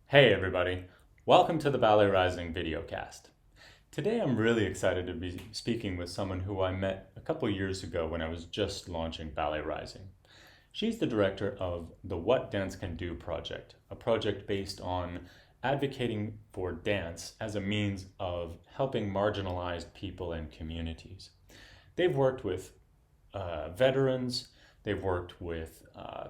Hey everybody, welcome to the Ballet Rising videocast. Today I'm really excited to be speaking with someone who I met a couple years ago when I was just launching Ballet Rising. She's the director of the What Dance Can Do project, a project based on advocating for dance as a means of helping marginalized people and communities. They've worked with veterans, they've worked with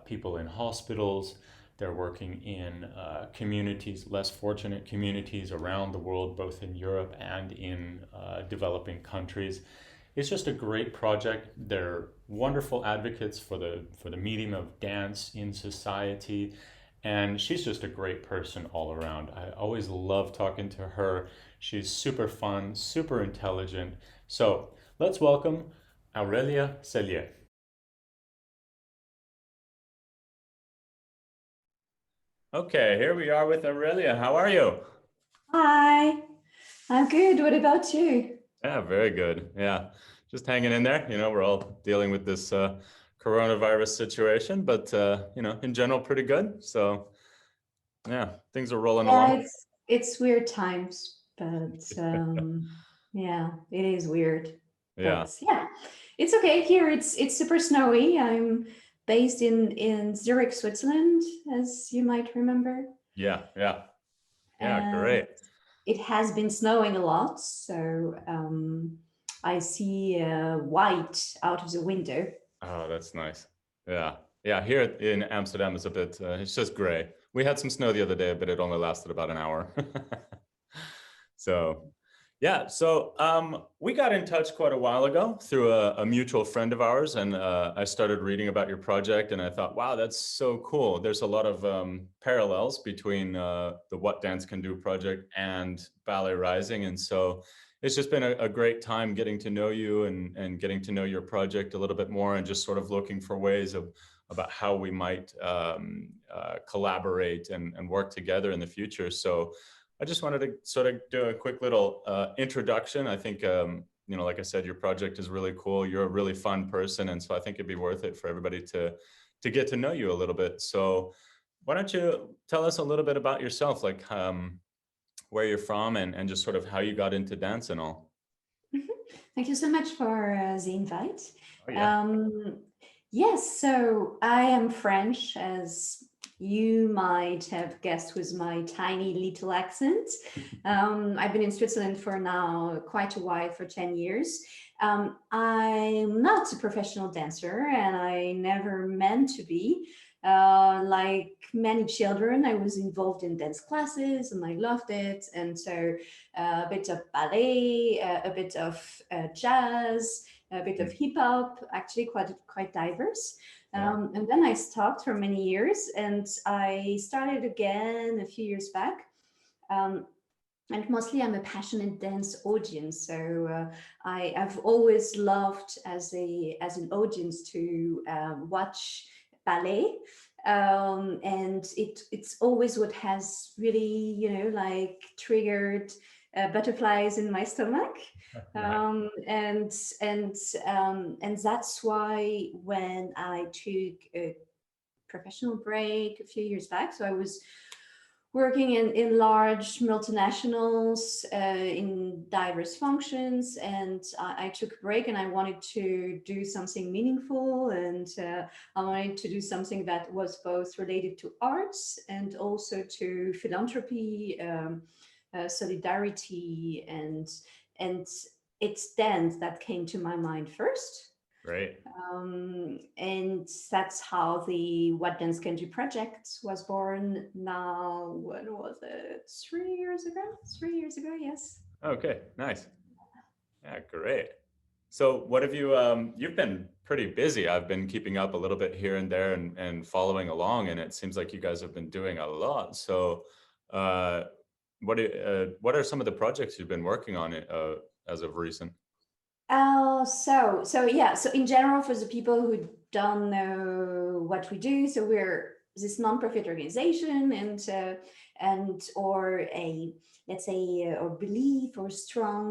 people in hospitals, they're working in communities, less fortunate communities around the world, both in Europe and in developing countries. It's just a great project. They're wonderful advocates for the medium of dance in society, and she's just a great person all around. I always love talking to her. She's super fun, super intelligent. So let's welcome Aurélia Sellier. Okay, here we are with Aurélia. How are you? Hi, I'm good. What about you? Yeah, very good. Yeah, just hanging in there. We're all dealing with this coronavirus situation, but in general, pretty good. So yeah, things are rolling Yeah, along. it's weird times, but yeah, it is weird. Yeah, But yeah, it's okay. Here it's super snowy. I'm based in Zurich, Switzerland, as you might remember. yeah, yeah, yeah. And Great. it has been snowing a lot, so I see white out of the window. Oh, that's nice. Yeah, yeah. Here in Amsterdam, it's a bit. It's just gray. We had some snow the other day, but it only lasted about an hour. So, yeah. So we got in touch quite a while ago through a mutual friend of ours, and I started reading about your project, and I thought, wow, that's so cool. There's a lot of parallels between the What Dance Can Do project and Ballet Rising, and so it's just been a great time getting to know you and getting to know your project a little bit more, and just sort of looking for ways of about how we might collaborate and work together in the future. So I just wanted to sort of do a quick little introduction. I think, like I said, your project is really cool. You're a really fun person, and so I think it'd be worth it for everybody to get to know you a little bit. So, why don't you tell us a little bit about yourself, like where you're from, and just sort of how you got into dance and all. Mhm. Thank you so much for the invite. Oh yeah. Um, yes, so I am French, as you might have guessed with my tiny little accent. I've been in Switzerland for now quite a while, for 10 years. I'm not a professional dancer, and I never meant to be. Like many children, I was involved in dance classes and I loved it. And so a bit of ballet, a bit of jazz, a bit of Mm. hip hop, actually quite diverse. Yeah. And then I stopped for many years, and I started again a few years back. Um, and mostly I'm a passionate dance audience, so I have always loved as an audience to watch ballet, and it's always what has really like triggered butterflies in my stomach, Nice. and and and that's why when I took a professional break a few years back, so I was working in large multinationals in diverse functions, and I took a break and I wanted to do something meaningful, and I wanted to do something that was both related to arts and also to philanthropy, solidarity, and it's dance that came to my mind first. Great. And that's how the What Dance Can Do project was born. Now, when was it? 3 years ago? 3 years ago, yes. Okay. Nice. Yeah. Great. So what have you you've been pretty busy. I've been keeping up a little bit here and there and following along, and it seems like you guys have been doing a lot. So uh what are some of the projects you've been working on as of recent? So yeah. So in general, for the people who don't know what we do, so we're this non-profit organization, and or a let's say or belief or strong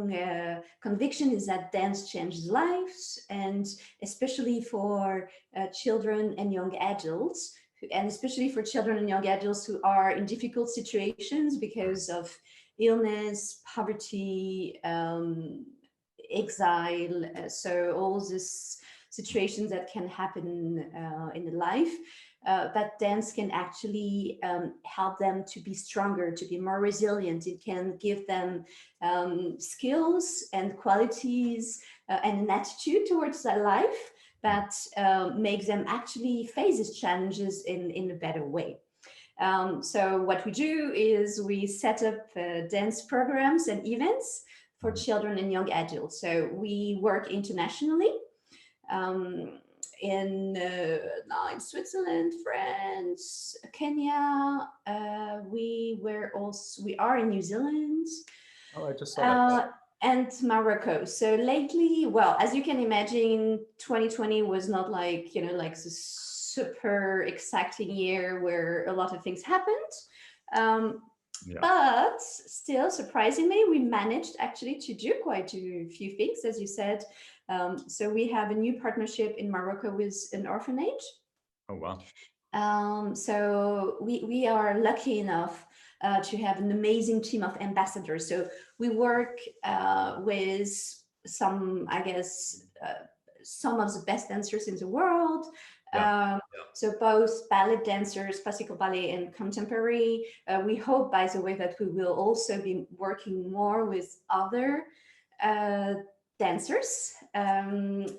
conviction is that dance changes lives, and especially for children and young adults and especially for children and young adults who are in difficult situations because of illness, poverty, exile. So all these situations that can happen in life, that dance can actually help them to be stronger, to be more resilient. It can give them skills and qualities and an attitude towards their life that makes them actually face these challenges in a better way. So what we do is we set up dance programs and events for children and young adults. So we work internationally um, in Switzerland, France, Kenya. We are in New Zealand. Oh, I just saw that. And Morocco. So lately, well, as you can imagine, 2020 was not like, like the super exciting year where a lot of things happened. Um, Yeah. but still, surprisingly, we managed actually to do quite a few things, as you said. So we have a new partnership in Morocco with an orphanage. Oh, wow. So we are lucky enough to have an amazing team of ambassadors. So we work with some, I guess, some of the best dancers in the world. Yeah. So both ballet dancers, classical ballet and contemporary. We hope, by the way, that we will also be working more with other dancers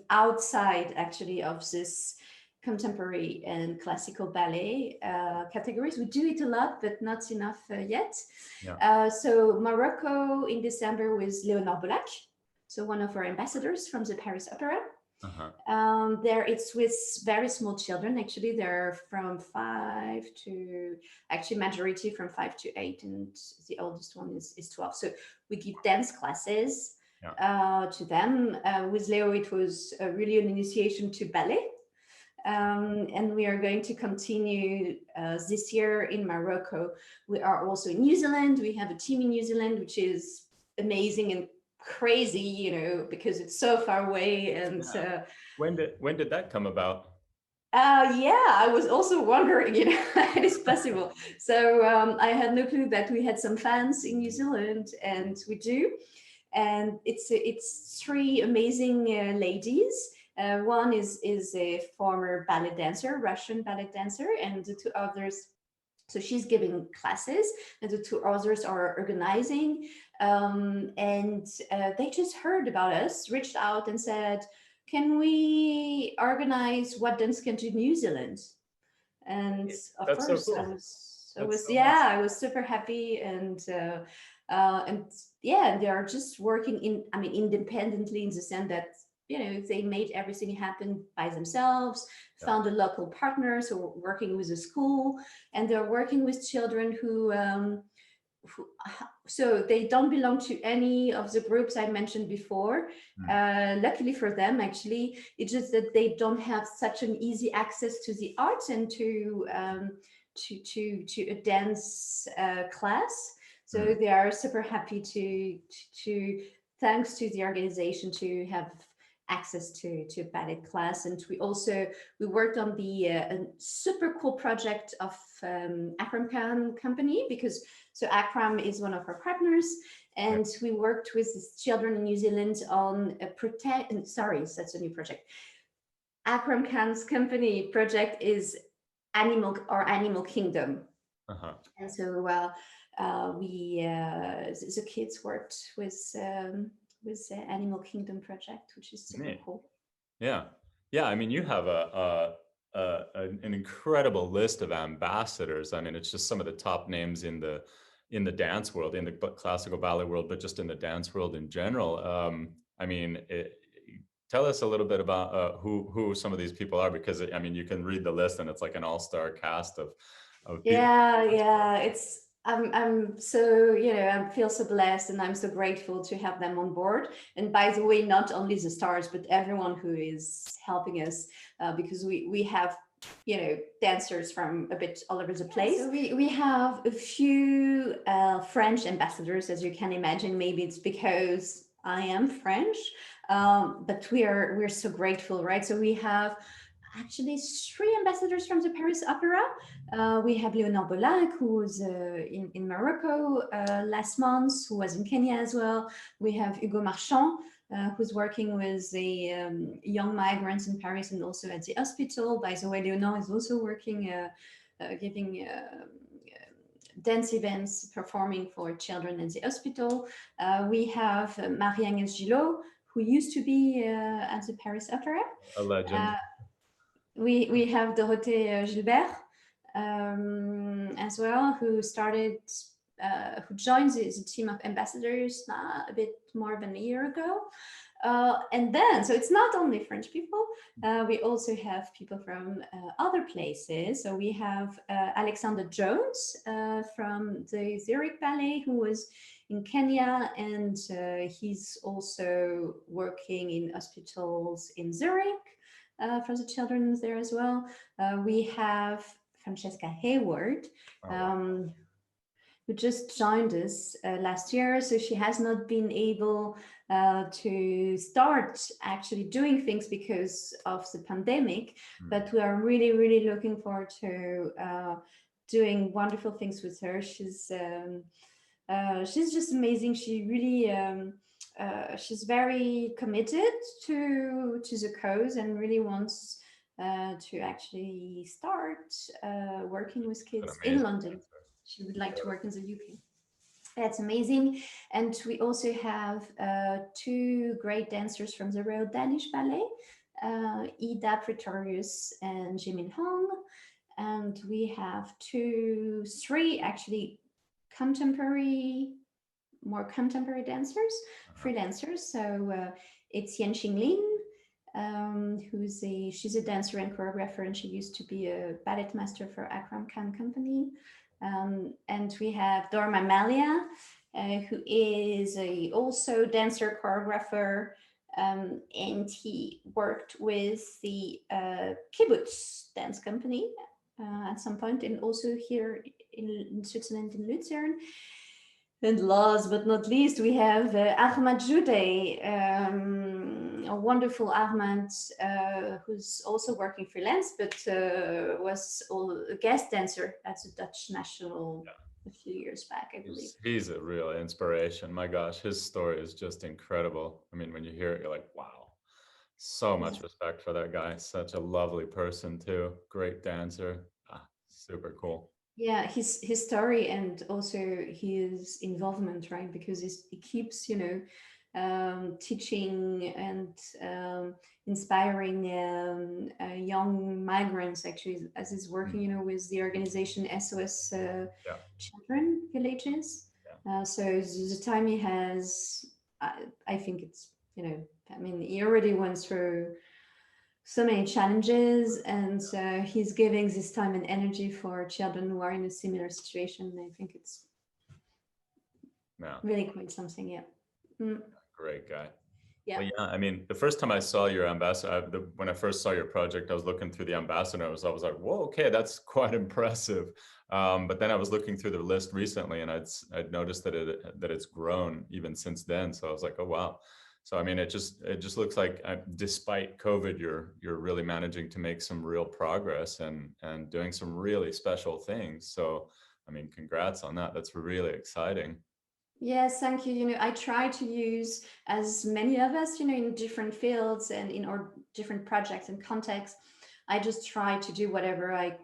outside actually of this contemporary and classical ballet categories. We do it a lot, but not enough yet. Yeah. So Morocco in December with Léonard Bolac, so one of our ambassadors from the Paris Opera. There it's with very small children. Actually, they're from 5 to, actually majority from 5 to 8, and the oldest one is 12. So we give dance classes to them. With Leo, it was really an initiation to ballet. And we are going to continue this year in Morocco. We are also in New Zealand. We have a team in New Zealand, which is amazing and crazy, because it's so far away. And when did that come about? I was also wondering, it is possible. So I had no clue that we had some fans in New Zealand, and we do. And it's three amazing ladies. One is a former ballet dancer, Russian ballet dancer, and the two others. So she's giving classes, and the two others are organizing. And they just heard about us, reached out, and said, "Can we organize what dance can do New Zealand?" And of That's course, so cool. I was super happy, and yeah, they are just working independently in the sense that they made everything happen by themselves, found a local partner, so working with a school, and they're working with children who so they don't belong to any of the groups I mentioned before. Luckily for them, actually, it's just that they don't have such an easy access to the arts and to a dance class. So they are super happy to thanks to the organization, to have access to a ballet class. And we worked on the a super cool project of Akram Khan company, because so Akram is one of our partners, and we worked with children in New Zealand on that's a new project. Akram Khan's company project is Animal Kingdom. And so the kids worked with the Animal Kingdom project, which is super cool. Yeah. I mean, you have an incredible list of ambassadors. I mean, it's just some of the top names in the dance world, in the classical ballet world, but just in the dance world in general. I mean, tell us a little bit about who some of these people are, because I mean, you can read the list and it's like an all-star cast of people. It's I'm so I feel so blessed, and I'm so grateful to have them on board. And by the way, not only the stars, but everyone who is helping us, because we have dancers from a bit all over the place. So we have a few French ambassadors, as you can imagine. Maybe it's because I am French, but we're so grateful, right? So we have actually three ambassadors from the Paris Opera. We have Léonard Bolac, who was in Morocco last month, who was in Kenya as well. We have Hugo Marchand, who's working with the young migrants in Paris and also at the hospital. By the way, Léonard is also working, giving dance events, performing for children at the hospital. We have Marie-Agnès Gillot, who used to be at the Paris Opera. A legend. Uh, we have Dorothée Gilbert as well, who started, who joined the team of ambassadors a bit more than a year ago. And then, so it's not only French people, we also have people from other places. So we have Alexander Jones from the Zurich Ballet, who was in Kenya, and he's also working in hospitals in Zurich for the children there as well. We have Francesca Hayward, who just joined us last year. So she has not been able to start actually doing things because of the pandemic, but we are really, really looking forward to doing wonderful things with her. She's just amazing. She really, she's very committed to the cause and really wants to actually start working with kids in London. She would like to work in the UK. That's amazing. And we also have two great dancers from the Royal Danish Ballet, Ida Pretorius and Jimin Hong. And we have three actually more contemporary dancers, freelancers. So it's Yan Xinglin, she's a dancer and choreographer, and she used to be a ballet master for Akram Khan Company. And we have Dorma Malia, who is also dancer choreographer, and he worked with the Kibbutz dance company at some point, and also here in Switzerland, in Lucerne. And last but not least, we have Ahmad Jude, a wonderful Ahmad, who's also working freelance, but was a guest dancer at the Dutch National a few years back, I believe. He's a real inspiration. My gosh, his story is just incredible. I mean, when you hear it, you're like, wow. So much respect for that guy. Such a lovely person too. Great dancer. Super cool. Yeah, his story and also his involvement, right? Because he keeps, teaching and inspiring young migrants, actually, as he's working, with the organization SOS Children Villages. So the time he has, I think it's, he already went through so many challenges, and he's giving this time and energy for children who are in a similar situation. I think it's really quite something. Great guy. Yeah. Well, I mean, the first time I saw your ambassador, when I first saw your project, I was looking through the ambassadors. I was like, whoa, okay, that's quite impressive. But then I was looking through the list recently, and I'd noticed that it's grown even since then. So I was like, oh wow. So I mean, it just looks like despite COVID, you're really managing to make some real progress and doing some really special things. So I mean, congrats on that. That's really exciting. Yes, thank you. I try to use, as many of us, in different fields and in our different projects and contexts, I just try to do whatever I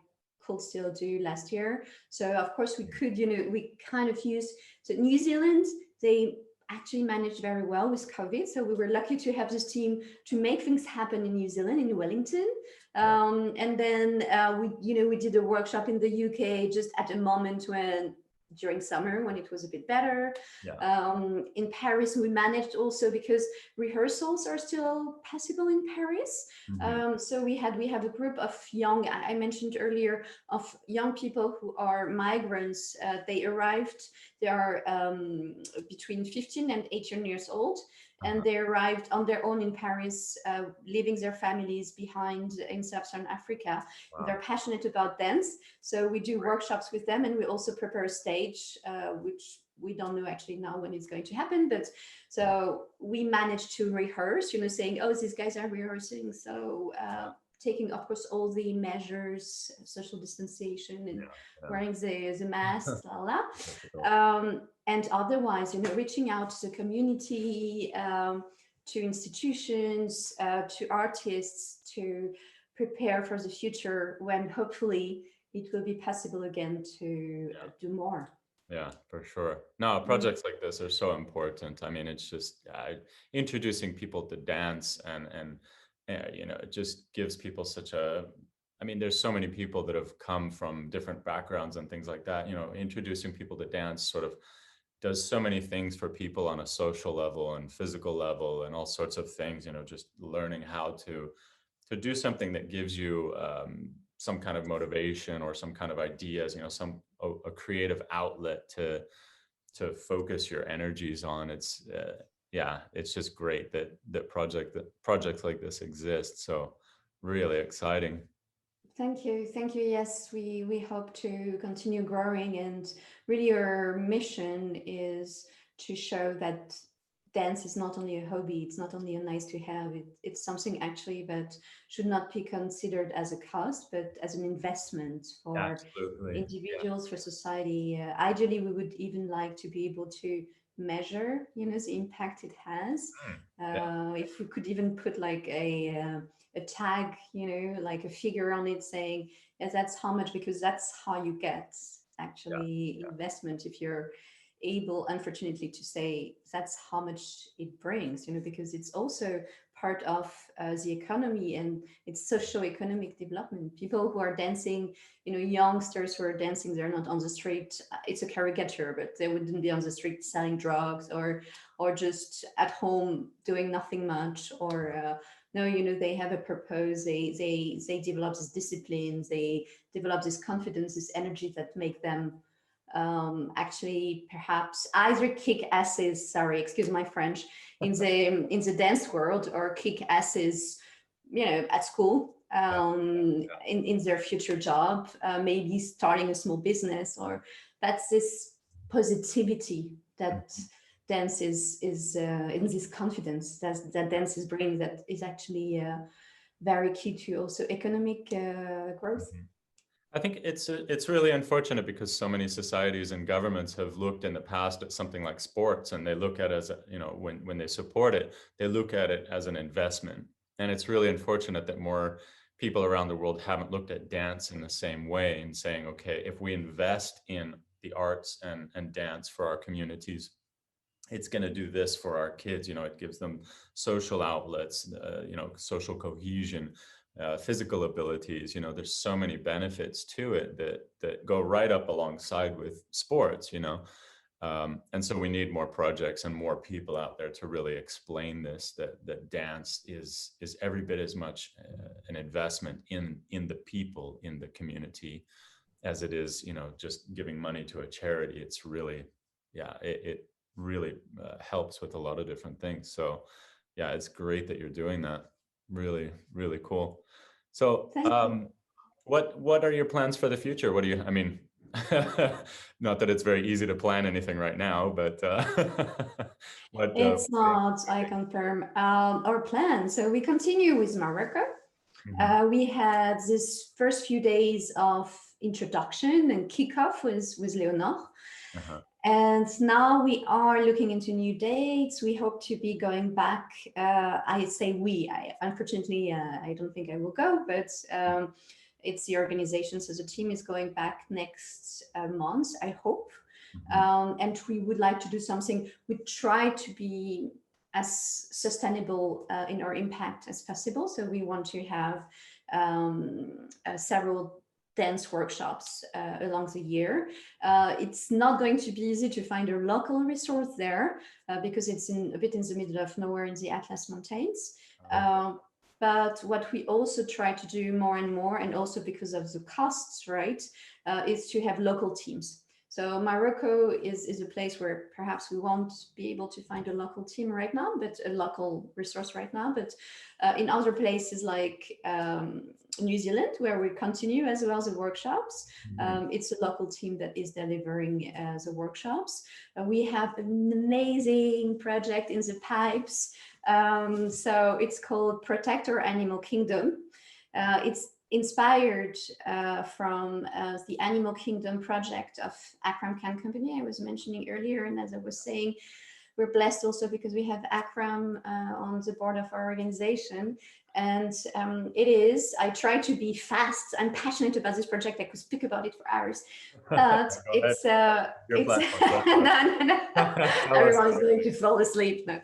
could still do last year. So of course we could, we kind of used, so New Zealand, they actually managed very well with COVID. So we were lucky to have this team to make things happen in New Zealand, in Wellington. And then we did a workshop in the UK just at a moment during summer when it was a bit better. In Paris, we managed also, because rehearsals are still possible in Paris. So we have a group of young, I mentioned earlier, of young people who are migrants. They are between 15 and 18 years old. And they arrived on their own in Paris, leaving their families behind in Sub-Saharan Africa. Wow. They're passionate about dance. So we do workshops with them, and we also prepare a stage, which we don't know actually now when it's going to happen. But so we managed to rehearse, saying, oh, these guys are rehearsing. So taking, of course, all the measures, social distanciation, and Yeah. wearing the mask, la la. Difficult. And otherwise, reaching out to the community, to institutions, to artists, to prepare for the future when hopefully it will be possible again to do more. Yeah, for sure. No, Mm. projects like this are so important. I mean, it's just introducing people to dance and it just gives people such a. I mean, there's so many people that have come from different backgrounds and things like that. Introducing people to dance sort of does so many things for people on a social level and physical level and all sorts of things. Just learning how to do something that gives you some kind of motivation or some kind of ideas, a creative outlet to focus your energies on. It's yeah, it's just great that projects like this exist. So really exciting. Thank you. Thank you. Yes, we hope to continue growing, and really our mission is to show that dance is not only a hobby, it's not only a nice to have, it's something actually that should not be considered as a cost, but as an investment for Absolutely. Yeah. individuals, for society. Ideally, we would even like to be able to measure, the impact it has. Mm. Yeah. If we could even put like a tag, like a figure on it saying, yes, that's how much, because that's how you get actually investment. If you're able, unfortunately, to say that's how much it brings, because it's also part of the economy, and it's socio-economic development. People who are dancing, youngsters who are dancing, they're not on the street. It's a caricature, but they wouldn't be on the street selling drugs or just at home doing nothing much, or no, they have a purpose. They develop this discipline. They develop this confidence, this energy that make them actually perhaps either kick asses. Sorry, excuse my French, in the dance world, or kick asses, at school, Yeah. in their future job, maybe starting a small business, or that's this positivity that Mhm. dance is in this confidence that dance is bringing, that is actually very key to also economic growth. Mhm. I think it's really unfortunate because so many societies and governments have looked in the past at something like sports, and they look at it as when they support it, they look at it as an investment. And it's really unfortunate that more people around the world haven't looked at dance in the same way and saying, okay, if we invest in the arts and dance for our communities, it's going to do this for our kids. It gives them social outlets, social cohesion, physical abilities. There's so many benefits to it that go right up alongside with sports. And so we need more projects and more people out there to really explain this, that dance is every bit as much an investment in the people, in the community, as it is, just giving money to a charity. It's really, yeah, it really helps with a lot of different things. So yeah, it's great that you're doing that. Really, really cool. So Thank you. what are your plans for the future? What do you, I mean, not that it's very easy to plan anything right now, but what It's not, I confirm, our plan. So we continue with Morocco. Mhm. We had this first few days of introduction and kickoff with Leonor. Uh-huh. And now we are looking into new dates. We hope to be going back. I say we. Unfortunately, I don't think I will go, but it's the organization. So the team is going back next month, I hope. Mhm. And we would like to do something. We try to be as sustainable in our impact as possible. So we want to have several dance workshops along the year. It's not going to be easy to find a local resource there because it's a bit in the middle of nowhere in the Atlas Mountains. Okay. But what we also try to do more and more, and also because of the costs, right, is to have local teams. So Morocco is a place where perhaps we won't be able to find a local team right now, but a local resource right now. But in other places like New Zealand, where we continue as well the workshops, Mhm. it's a local team that is delivering the workshops. We have an amazing project in the pipes. So it's called Protect Our Animal Kingdom. It's inspired from the Animal Kingdom project of Akram Khan Company I was mentioning earlier. And as I was saying, we're blessed also because we have Akram on the board of our organization. And I try to be fast. I'm passionate about this project. I could speak about it for hours. But Your it's platform. no. Tell us. Everyone is going to fall asleep now.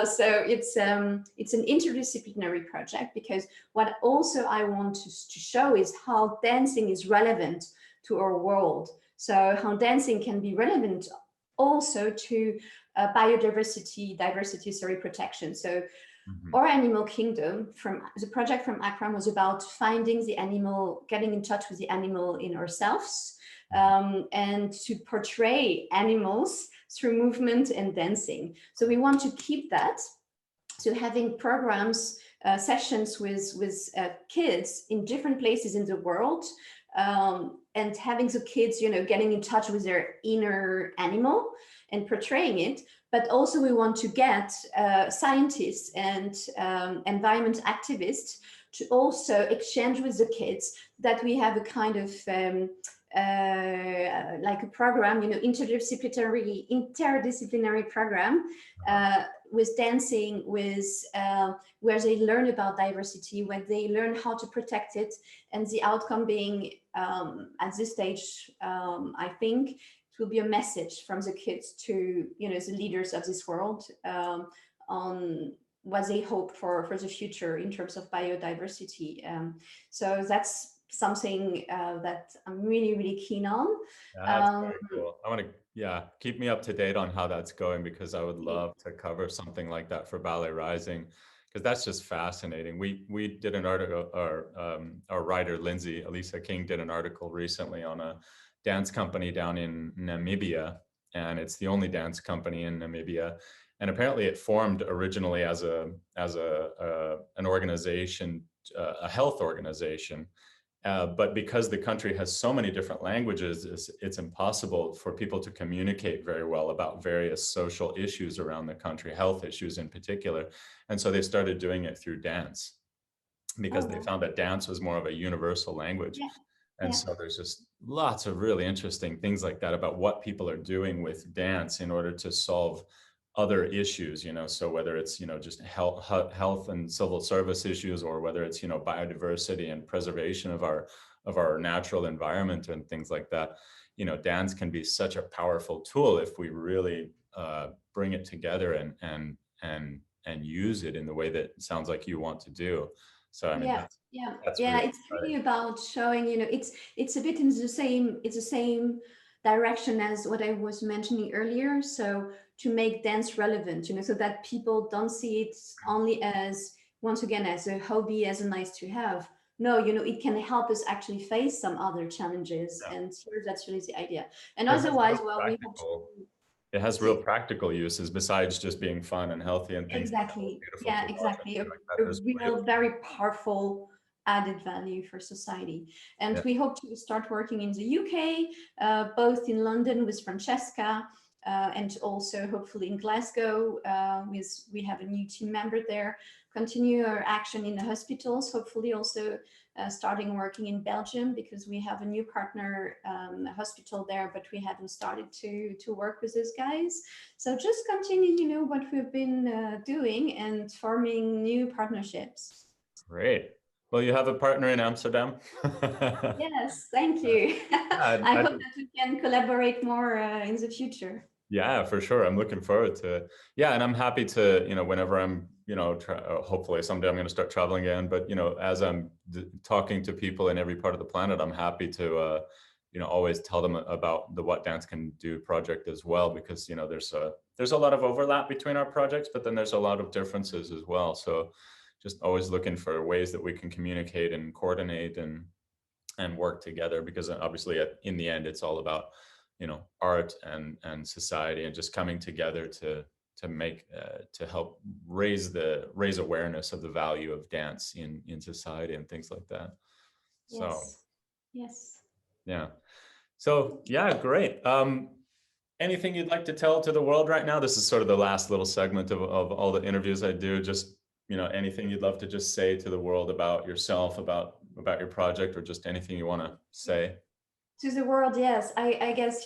So it's an interdisciplinary project, because what also I want to show is how dancing is relevant to our world. So how dancing can be relevant also to diversity protection. So our animal kingdom, from the project from Akram, was about finding the animal, getting in touch with the animal in ourselves, and to portray animals through movement and dancing. So we want to keep that. So having programs, sessions with kids in different places in the world, and having the kids, getting in touch with their inner animal and portraying it. But also we want to get scientists and environment activists to also exchange with the kids, that we have a kind of like a program, interdisciplinary program with dancing, with where they learn about diversity, where they learn how to protect it, and the outcome being at this stage, I think it will be a message from the kids to the leaders of this world on what they hope for the future in terms of biodiversity. So that's something that I'm really, really keen on. That's very cool. I want to, keep me up to date on how that's going, because I would love to cover something like that for Ballet Rising, because that's just fascinating. We did an article, our writer, Elisa King, did an article recently on a dance company down in Namibia, and it's the only dance company in Namibia. And apparently it formed originally as an organization, a health organization. But because the country has so many different languages, it's impossible for people to communicate very well about various social issues around the country, health issues in particular. And so they started doing it through dance, because they found that dance was more of a universal language. Yeah. And so there's just lots of really interesting things like that about what people are doing with dance in order to solve other issues, so whether it's, just health and civil service issues, or whether it's, biodiversity and preservation of our natural environment and things like that, dance can be such a powerful tool if we really bring it together and use it in the way that sounds like you want to do. So I mean, that's really it's really about showing, it's a bit in the same direction as what I was mentioning earlier. So to make dance relevant, so that people don't see it only as, once again, as a hobby, as a nice to have. No, it can help us actually face some other challenges. And here, that's really the idea. And otherwise, we hope to, it has real practical uses besides just being fun and healthy and things. Exactly. Exactly. A real, very powerful added value for society. And we hope to start working in the UK, both in London with Francesca, and also hopefully in Glasgow. We have a new team member there. Continue our action in the hospitals, hopefully also starting working in Belgium, because we have a new partner hospital there, but we haven't started to work with those guys. So just continue, what we've been doing and forming new partnerships. Great. Well, you have a partner in Amsterdam. Yes, thank you. I hope that we can collaborate more in the future. Yeah, for sure. I'm looking forward to it. Yeah, and I'm happy to, whenever I'm, hopefully someday I'm going to start traveling again. But, as I'm talking to people in every part of the planet, I'm happy to, always tell them about the What Dance Can Do project as well, because, there's a lot of overlap between our projects, but then there's a lot of differences as well. So just always looking for ways that we can communicate and coordinate and work together, because obviously in the end, it's all about, art and society, and just coming together to make to help raise awareness of the value of dance in society and things like that. So yes. Yeah. So yeah, great. Anything you'd like to tell to the world right now? This is sort of the last little segment of all the interviews I do. Just anything you'd love to just say to the world about yourself, about your project, or just anything you want to say? To the world, yes. I guess,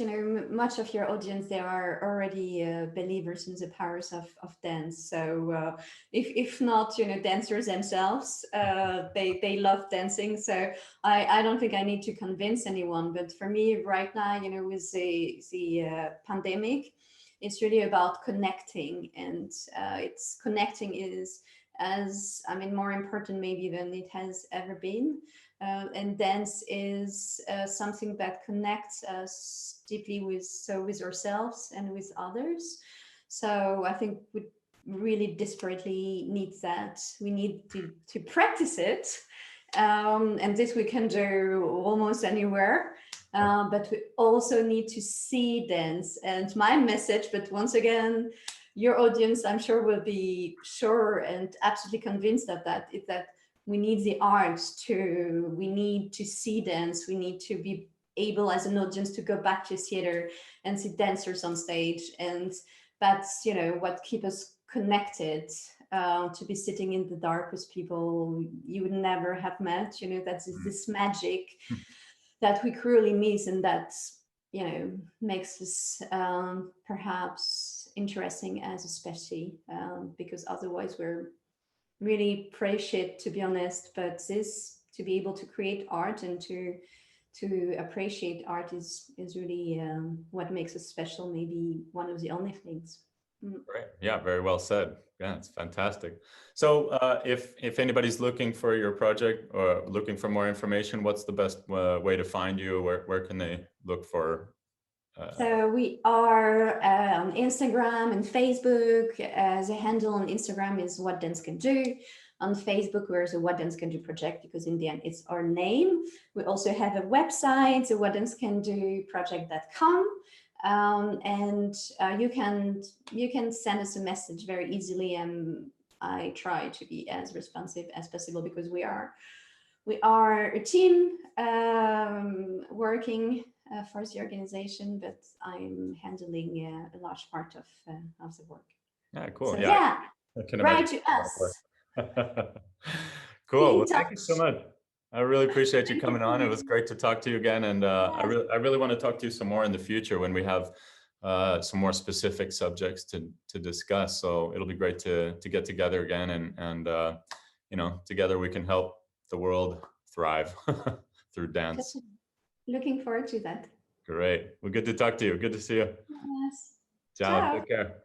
much of your audience, they are already believers in the powers of dance. So if not, dancers themselves, they love dancing. So I don't think I need to convince anyone. But for me right now, with the pandemic, it's really about connecting. And it's connecting is, more important maybe than it has ever been. And dance is something that connects us deeply with ourselves and with others. So I think we really desperately need that. We need to practice it, and this we can do almost anywhere. But we also need to see dance. And my message, but once again, your audience, I'm sure, will be sure and absolutely convinced of that, is that we need the arts to, we need to see dance, we need to be able as an audience to go back to theater and see dancers on stage. And that's, what keeps us connected, to be sitting in the dark with people you would never have met. That's this magic that we cruelly miss, and that, makes us perhaps interesting as a species, because otherwise we're really pray shit, to be honest. But this, to be able to create art and to appreciate art is really what makes us special, maybe one of the only things. Great. Yeah, very well said. Yeah, it's fantastic. So if anybody's looking for your project or looking for more information, what's the best way to find you? Where can they look for? So we are on Instagram and Facebook. The handle on Instagram is What Dance Can Do. On Facebook, we're the What Dance Can Do project, because in the end, it's our name. We also have a website, the What Dance Can Do project.com. And you can send us a message very easily, and I try to be as responsive as possible, because we are a team working for the organization, but I'm handling a large part of the work. Yeah, cool. So Yeah, I can write imagine. to us. Cool. Be in Well, thank you so touch. much. I really appreciate you Thank coming on. It was great to talk to you again, and I Yes. really want to talk to you some more in the future when we have some more specific subjects to discuss. So it'll be great to get together again, and together we can help the world thrive through dance. Looking forward to that. Great. Well, good to talk to you. Good to see you. Yes. Ciao. Ciao. Take care.